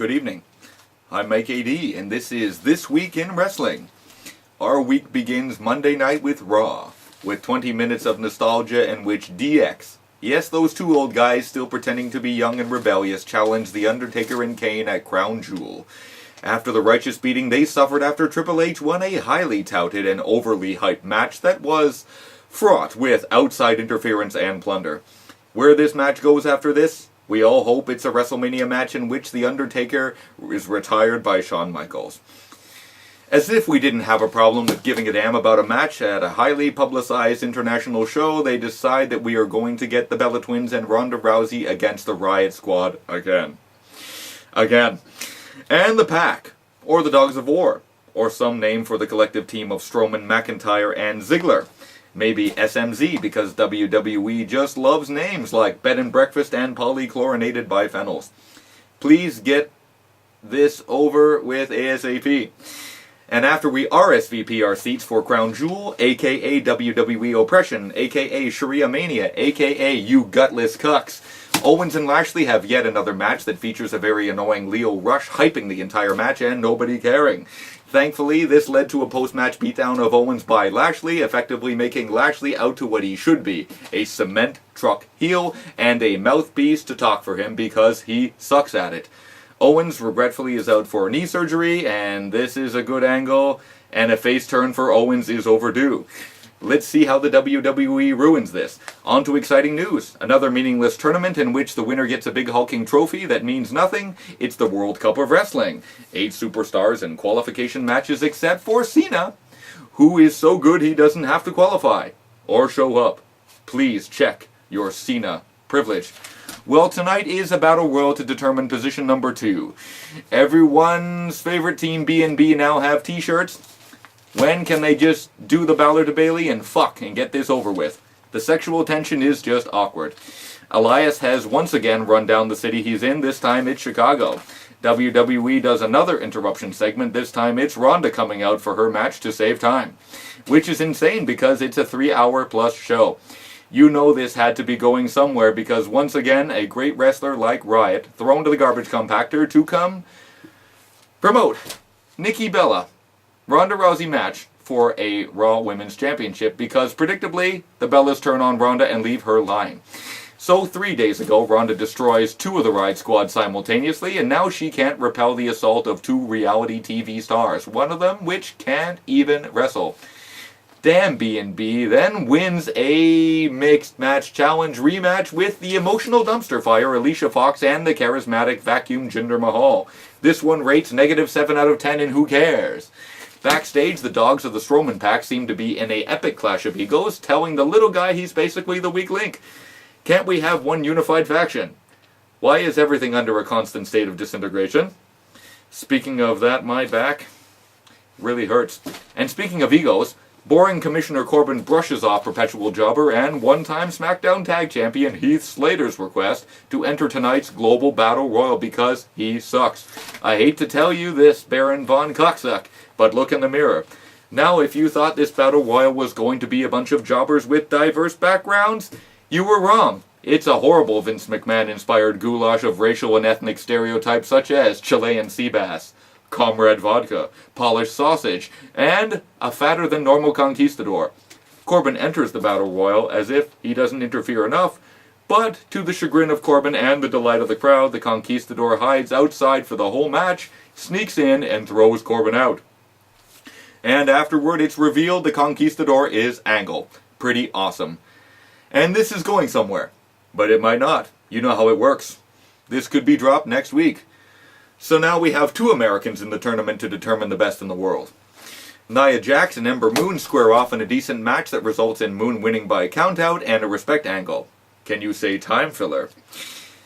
Good evening. I'm Mike AD, and this is This Week in Wrestling. Our week begins Monday night with Raw, with 20 minutes of nostalgia in which DX, yes, those two old guys still pretending to be young and rebellious, challenged The Undertaker and Kane at Crown Jewel. After the righteous beating they suffered after Triple H won a highly touted and overly hyped match that was fraught with outside interference and plunder. Where this match goes after this, we all hope it's a WrestleMania match in which The Undertaker is retired by Shawn Michaels. As if we didn't have a problem with giving a damn about a match at a highly publicized international show, they decide that we are going to get the Bella Twins and Ronda Rousey against the Riot Squad again. And the Pack, or the Dogs of War, or some name for the collective team of Strowman, McIntyre, and Ziggler. Maybe SMZ, because WWE just loves names like Bed and Breakfast and Polychlorinated Biphenyls. Please get this over with ASAP. And after we RSVP our seats for Crown Jewel, aka WWE Oppression, aka Sharia Mania, aka You Gutless Cucks, Owens and Lashley have yet another match that features a very annoying Lio Rush hyping the entire match and nobody caring. Thankfully, this led to a post-match beatdown of Owens by Lashley, effectively making Lashley out to what he should be, a cement truck heel and a mouthpiece to talk for him because he sucks at it. Owens regretfully is out for knee surgery, and this is a good angle, and a face turn for Owens is overdue. Let's see how the WWE ruins this. On to exciting news. Another meaningless tournament in which the winner gets a big hulking trophy that means nothing. It's the World Cup of Wrestling. 8 superstars in qualification matches except for Cena, who is so good he doesn't have to qualify or show up. Please check your Cena privilege. Well, tonight is a battle royal to determine position number 2. Everyone's favorite team, B&B, now have t-shirts. When can they just do the Balor to Bayley and fuck and get this over with? The sexual tension is just awkward. Elias has once again run down the city he's in, this time it's Chicago. WWE does another interruption segment, this time it's Ronda coming out for her match to save time. Which is insane because it's a 3-hour plus show. You know this had to be going somewhere because once again, a great wrestler like Riot thrown to the garbage compactor to come promote Nikki Bella. Ronda Rousey match for a Raw Women's Championship because, predictably, the Bellas turn on Ronda and leave her lying. So 3 days ago, Ronda destroys 2 of the Riot Squad simultaneously, and now she can't repel the assault of 2 reality TV stars, one of them which can't even wrestle. Damn B&B then wins a mixed match challenge rematch with the emotional dumpster fire Alicia Fox and the charismatic vacuum Jinder Mahal. This one rates -7 out of 10 and who cares? Backstage, the dogs of the Strowman pack seem to be in a epic clash of egos, telling the little guy he's basically the weak link. Can't we have one unified faction? Why is everything under a constant state of disintegration? Speaking of that, my back really hurts. And speaking of egos, boring Commissioner Corbin brushes off perpetual jobber and one-time SmackDown Tag Champion Heath Slater's request to enter tonight's Global Battle Royal because he sucks. I hate to tell you this, Baron Von Cocksuck, but look in the mirror. Now, if you thought this Battle Royal was going to be a bunch of jobbers with diverse backgrounds, you were wrong. It's a horrible Vince McMahon-inspired goulash of racial and ethnic stereotypes such as Chilean sea bass, Comrade Vodka, polished sausage, and a fatter-than-normal conquistador. Corbin enters the Battle Royal as if he doesn't interfere enough, but to the chagrin of Corbin and the delight of the crowd, the conquistador hides outside for the whole match, sneaks in, and throws Corbin out. And afterward, it's revealed the conquistador is Angle. Pretty awesome. And this is going somewhere. But it might not. You know how it works. This could be dropped next week. So now we have 2 Americans in the tournament to determine the best in the world. Nia Jax and Ember Moon square off in a decent match that results in Moon winning by countout and a respect angle. Can you say time filler?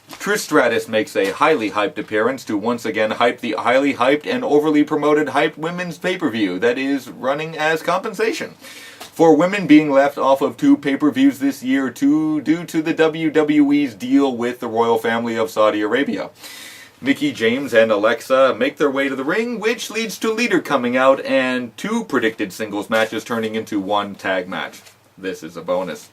Trish Stratus makes a highly hyped appearance to once again hype the highly hyped and overly promoted hyped women's pay-per-view that is running as compensation for women being left off of 2 pay-per-views this year due to the WWE's deal with the royal family of Saudi Arabia. Mickie James and Alexa make their way to the ring, which leads to Leader coming out and 2 predicted singles matches turning into 1 tag match. This is a bonus.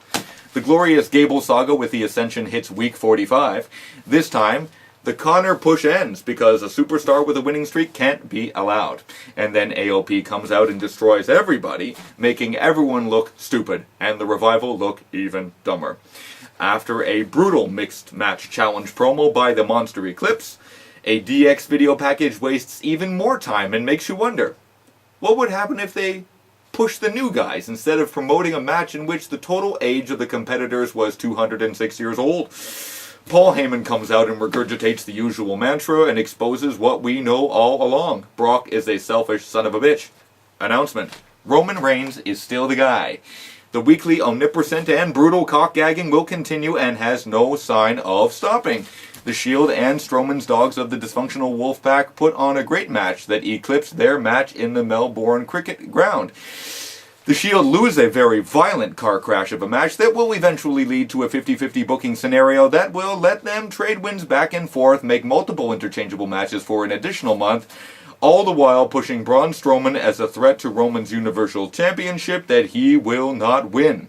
The glorious Gable saga with the Ascension hits week 45. This time, The Connor push ends because a superstar with a winning streak can't be allowed. And then AOP comes out and destroys everybody, making everyone look stupid, and the Revival look even dumber. After a brutal mixed match challenge promo by the Monster Eclipse, a DX video package wastes even more time and makes you wonder, what would happen if they push the new guys instead of promoting a match in which the total age of the competitors was 206 years old? Paul Heyman comes out and regurgitates the usual mantra and exposes what we know all along. Brock is a selfish son of a bitch. Announcement. Roman Reigns is still the guy. The weekly omnipresent and brutal cock-gagging will continue and has no sign of stopping. The Shield and Strowman's dogs of the dysfunctional Wolfpack put on a great match that eclipsed their match in the Melbourne cricket ground. The Shield lose a very violent car crash of a match that will eventually lead to a 50-50 booking scenario that will let them trade wins back and forth, make multiple interchangeable matches for an additional month, all the while pushing Braun Strowman as a threat to Roman's Universal Championship that he will not win.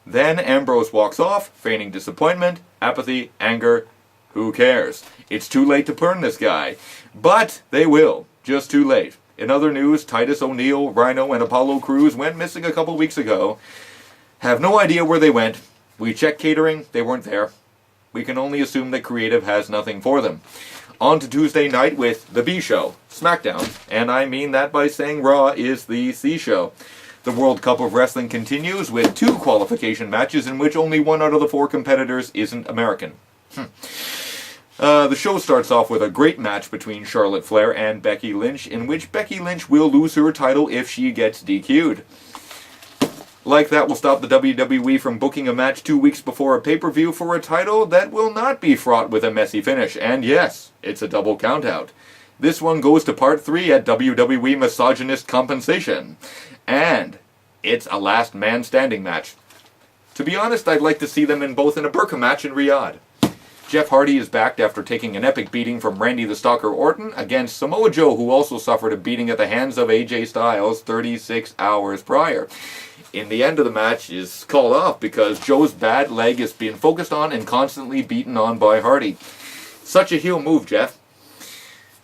Then Ambrose walks off, feigning disappointment, apathy, anger. Who cares? It's too late to burn this guy. But they will. Just too late. In other news, Titus O'Neil, Rhino, and Apollo Crews went missing a couple weeks ago. Have no idea where they went. We checked catering, they weren't there. We can only assume that creative has nothing for them. On to Tuesday night with the B Show, SmackDown, and I mean that by saying Raw is the C Show. The World Cup of Wrestling continues with 2 qualification matches in which only 1 out of the 4 competitors isn't American. The show starts off with a great match between Charlotte Flair and Becky Lynch, in which Becky Lynch will lose her title if she gets DQ'd. Like that will stop the WWE from booking a match 2 weeks before a pay-per-view for a title that will not be fraught with a messy finish. And yes, it's a double countout. This one goes to part 3 at WWE Misogynist Compensation. And it's a last man standing match. To be honest, I'd like to see them in both in a Burqa match in Riyadh. Jeff Hardy is backed after taking an epic beating from Randy the Stalker Orton against Samoa Joe, who also suffered a beating at the hands of AJ Styles 36 hours prior. In the end of the match is called off because Joe's bad leg is being focused on and constantly beaten on by Hardy. Such a heel move, Jeff.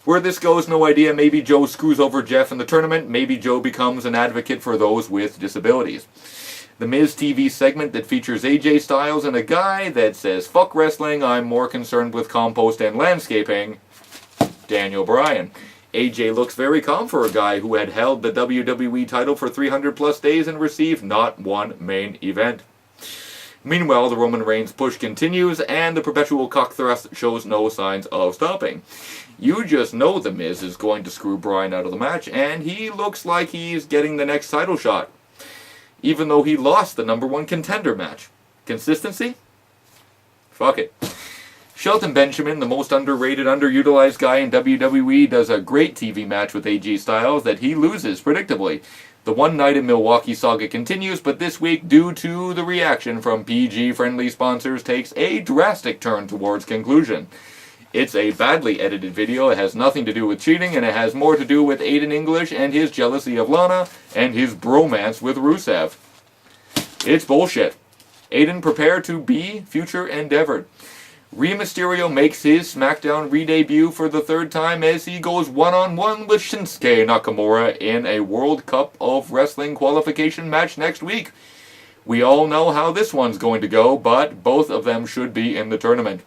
Where this goes, no idea. Maybe Joe screws over Jeff in the tournament. Maybe Joe becomes an advocate for those with disabilities. The Miz TV segment that features AJ Styles and a guy that says, "Fuck wrestling, I'm more concerned with compost and landscaping," Daniel Bryan. AJ looks very calm for a guy who had held the WWE title for 300 plus days and received not one main event. Meanwhile, the Roman Reigns push continues and the perpetual cock thrust shows no signs of stopping. You just know the Miz is going to screw Bryan out of the match, and he looks like he's getting the next title shot, even though he lost the #1 contender match. Consistency? Fuck it. Shelton Benjamin, the most underrated, underutilized guy in WWE, does a great TV match with AJ Styles that he loses predictably. The One Night in Milwaukee saga continues, but this week, due to the reaction from PG-friendly sponsors, takes a drastic turn towards conclusion. It's a badly edited video, it has nothing to do with cheating, and it has more to do with Aiden English and his jealousy of Lana and his bromance with Rusev. It's bullshit. Aiden, prepare to be future endeavored. Rey Mysterio makes his SmackDown re-debut for the 3rd time as he goes one-on-one with Shinsuke Nakamura in a World Cup of Wrestling qualification match next week. We all know how this one's going to go, but both of them should be in the tournament.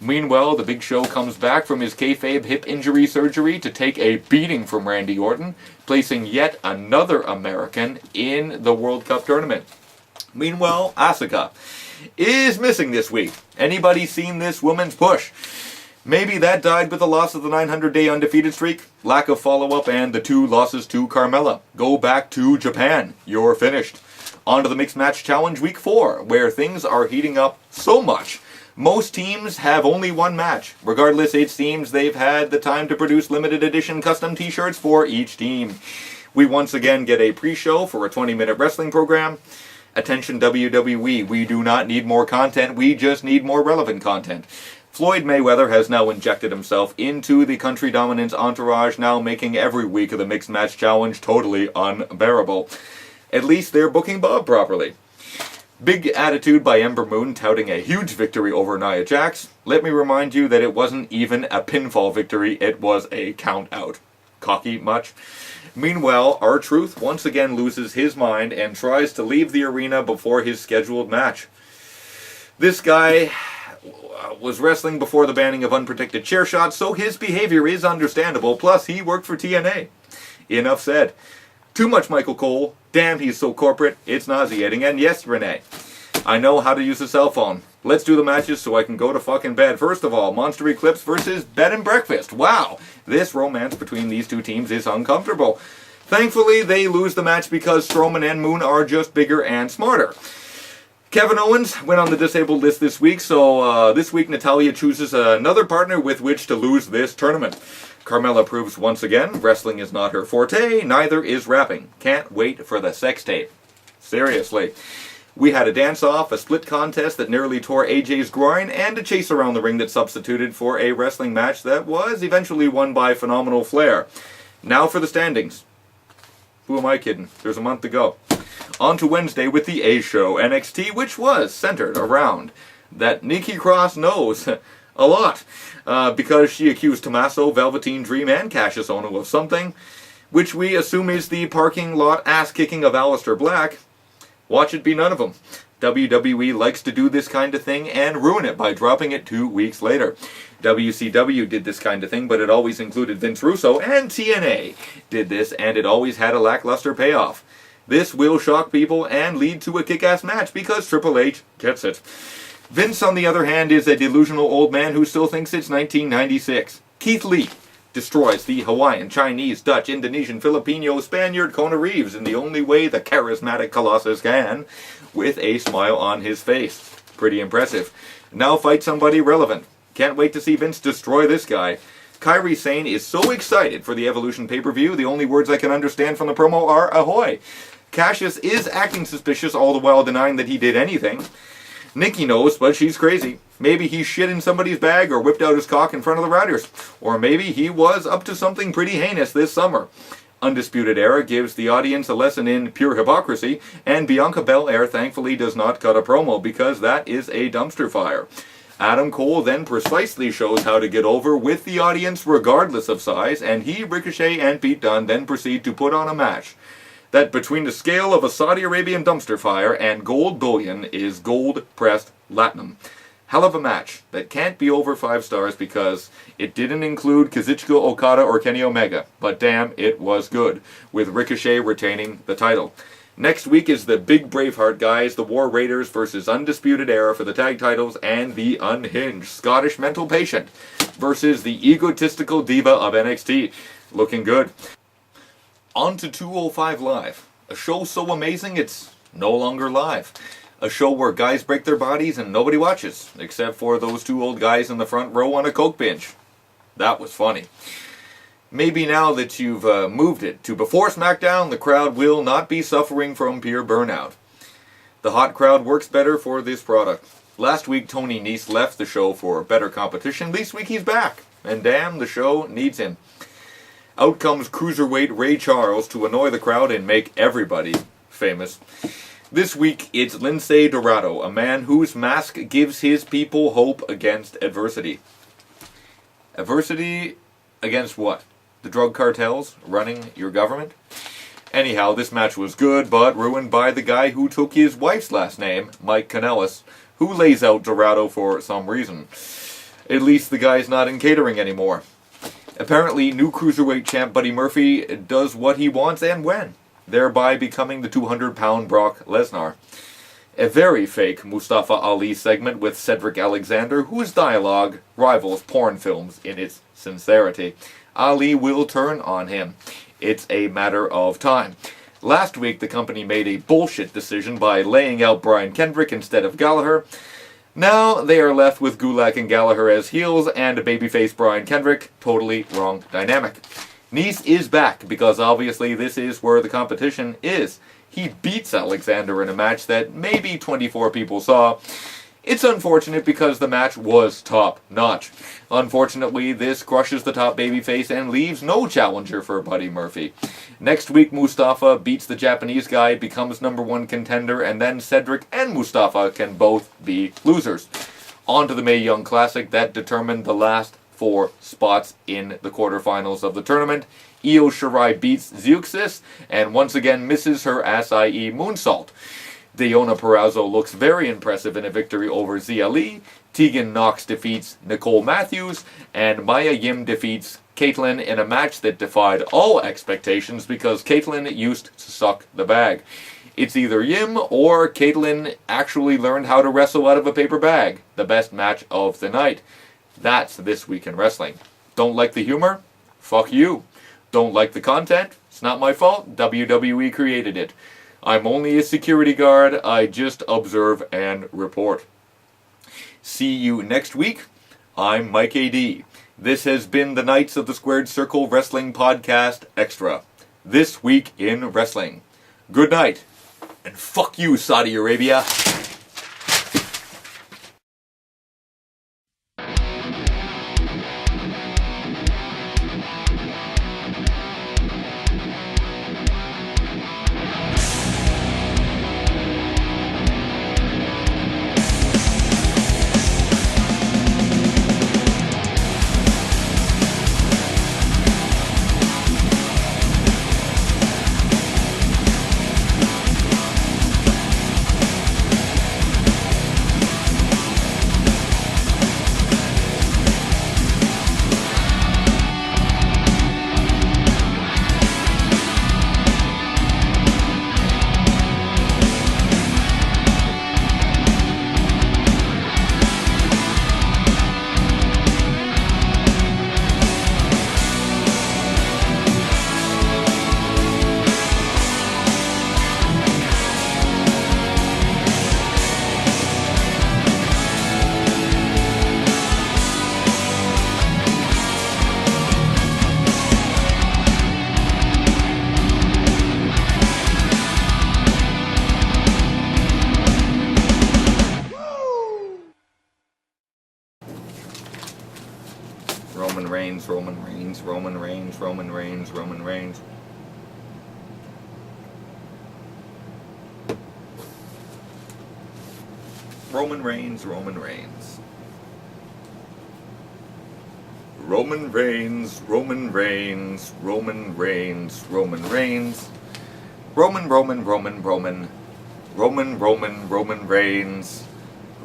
Meanwhile, the Big Show comes back from his kayfabe hip injury surgery to take a beating from Randy Orton, placing yet another American in the World Cup tournament. Meanwhile, Asuka is missing this week. Anybody seen this woman's push? Maybe that died with the loss of the 900-day undefeated streak, lack of follow-up, and the 2 losses to Carmella. Go back to Japan. You're finished. On to the Mixed Match Challenge Week 4, where things are heating up so much. Most teams have only 1 match. Regardless, it seems they've had the time to produce limited edition custom t-shirts for each team. We once again get a pre-show for a 20-minute wrestling program. Attention WWE, we do not need more content, we just need more relevant content. Floyd Mayweather has now injected himself into the country dominance entourage, now making every week of the Mixed Match Challenge totally unbearable. At least they're booking Bob properly. Big attitude by Ember Moon touting a huge victory over Nia Jax. Let me remind you that it wasn't even a pinfall victory, it was a count out. Cocky much? Meanwhile, R-Truth once again loses his mind and tries to leave the arena before his scheduled match. This guy was wrestling before the banning of unprotected chair shots, so his behavior is understandable, plus he worked for TNA. Enough said. Too much Michael Cole. Damn, he's so corporate, it's nauseating. And yes, Renee, I know how to use a cell phone. Let's do the matches so I can go to fucking bed. First of all, Monster Eclipse versus Bed and Breakfast. Wow, this romance between these two teams is uncomfortable. Thankfully, they lose the match because Strowman and Moon are just bigger and smarter. Kevin Owens went on the disabled list this week, so this week Natalya chooses another partner with which to lose this tournament. Carmella proves once again, wrestling is not her forte, neither is rapping. Can't wait for the sex tape. Seriously. We had a dance-off, a split contest that nearly tore AJ's groin, and a chase around the ring that substituted for a wrestling match that was eventually won by Phenomenal Flair. Now for the standings. Who am I kidding? There's a month to go. On to Wednesday with the A-Show NXT, which was centered around that Nikki Cross knows a lot, because she accused Tommaso, Velveteen Dream, and Cassius Ohno of something, which we assume is the parking lot ass-kicking of Aleister Black. Watch it be none of them. WWE likes to do this kind of thing and ruin it by dropping it 2 weeks later. WCW did this kind of thing, but it always included Vince Russo, and TNA did this, and it always had a lackluster payoff. This will shock people and lead to a kick-ass match because Triple H gets it. Vince, on the other hand, is a delusional old man who still thinks it's 1996. Keith Lee destroys the Hawaiian, Chinese, Dutch, Indonesian, Filipino, Spaniard Kona Reeves in the only way the charismatic Colossus can, with a smile on his face. Pretty impressive. Now fight somebody relevant. Can't wait to see Vince destroy this guy. Kairi Sane is so excited for the Evolution pay-per-view, the only words I can understand from the promo are ahoy. Cassius is acting suspicious all the while denying that he did anything. Nikki knows, but she's crazy. Maybe he shit in somebody's bag or whipped out his cock in front of the Riders. Or maybe he was up to something pretty heinous this summer. Undisputed Era gives the audience a lesson in pure hypocrisy, and Bianca Belair thankfully does not cut a promo because that is a dumpster fire. Adam Cole then precisely shows how to get over with the audience regardless of size, and he, Ricochet, and Pete Dunne then proceed to put on a match that between the scale of a Saudi Arabian dumpster fire and gold bullion is gold-pressed latinum. Hell of a match that can't be over 5 stars because it didn't include Kazuchika Okada or Kenny Omega, but damn, it was good, with Ricochet retaining the title. Next week is the big Braveheart guys, the War Raiders versus Undisputed Era for the tag titles, and the unhinged Scottish mental patient versus the egotistical diva of NXT. Looking good. On to 205 Live, a show so amazing it's no longer live. A show where guys break their bodies and nobody watches, except for those 2 old guys in the front row on a coke binge. That was funny. Maybe now that you've moved it to before SmackDown, the crowd will not be suffering from pure burnout. The hot crowd works better for this product. Last week, Tony Nese left the show for better competition. This week, he's back. And damn, the show needs him. Out comes Cruiserweight Ray Charles to annoy the crowd and make everybody famous. This week, it's Lince Dorado, a man whose mask gives his people hope against adversity. Adversity against what? The drug cartels running your government? Anyhow, this match was good, but ruined by the guy who took his wife's last name, Mike Kanellis, who lays out Dorado for some reason. At least the guy's not in catering anymore. Apparently, new Cruiserweight champ Buddy Murphy does what he wants and when, thereby becoming the 200-pound Brock Lesnar. A very fake Mustafa Ali segment with Cedric Alexander, whose dialogue rivals porn films in its sincerity. Ali will turn on him. It's a matter of time. Last week, the company made a bullshit decision by laying out Brian Kendrick instead of Gallagher. Now they are left with Gulak and Gallagher as heels and a babyface Brian Kendrick. Totally wrong dynamic. Nese is back because obviously this is where the competition is. He beats Alexander in a match that maybe 24 people saw. It's unfortunate because the match was top-notch. Unfortunately, this crushes the top babyface and leaves no challenger for Buddy Murphy. Next week, Mustafa beats the Japanese guy, becomes #1 contender, and then Cedric and Mustafa can both be losers. On to the Mae Young Classic that determined the last 4 spots in the quarterfinals of the tournament. Io Shirai beats Zeuxis and once again misses her Acai moonsault. Deonna Purrazzo looks very impressive in a victory over Xia Li. Tegan Nox defeats Nicole Matthews, and Maya Yim defeats Caitlyn in a match that defied all expectations because Caitlyn used to suck the bag. It's either Yim or Caitlyn actually learned how to wrestle out of a paper bag. The best match of the night. That's This Week in Wrestling. Don't like the humor? Fuck you. Don't like the content? It's not my fault. WWE created it. I'm only a security guard. I just observe and report. See you next week. I'm Mike AD. This has been the Knights of the Squared Circle Wrestling Podcast Extra. This Week in Wrestling. Good night. And fuck you, Saudi Arabia. Roman Reigns, Roman Reigns, Roman Reigns, Roman Reigns, Roman Reigns. Roman Reigns, Roman Reigns. Roman Reigns, Roman Reigns, Roman Reigns, Roman Reigns. Roman, Roman, Roman, Roman. Roman, Roman, Roman Reigns.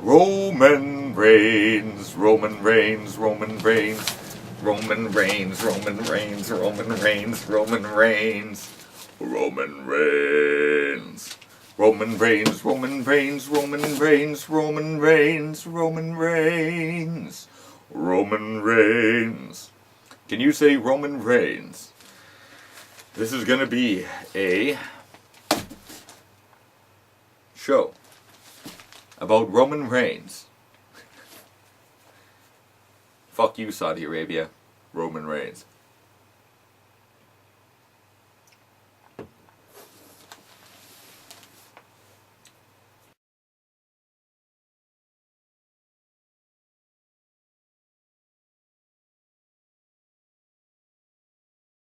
Roman Reigns, Roman Reigns, Roman Reigns. Roman Reigns, Roman Reigns, Roman Reigns, Roman Reigns. Roman Reigns. Roman Reigns, Roman Reigns, Roman Reigns, Roman Reigns, Roman Reigns. Roman Reigns. Can you say Roman Reigns? This is gonna be a show about Roman Reigns. Fuck you, Saudi Arabia. Roman Reigns.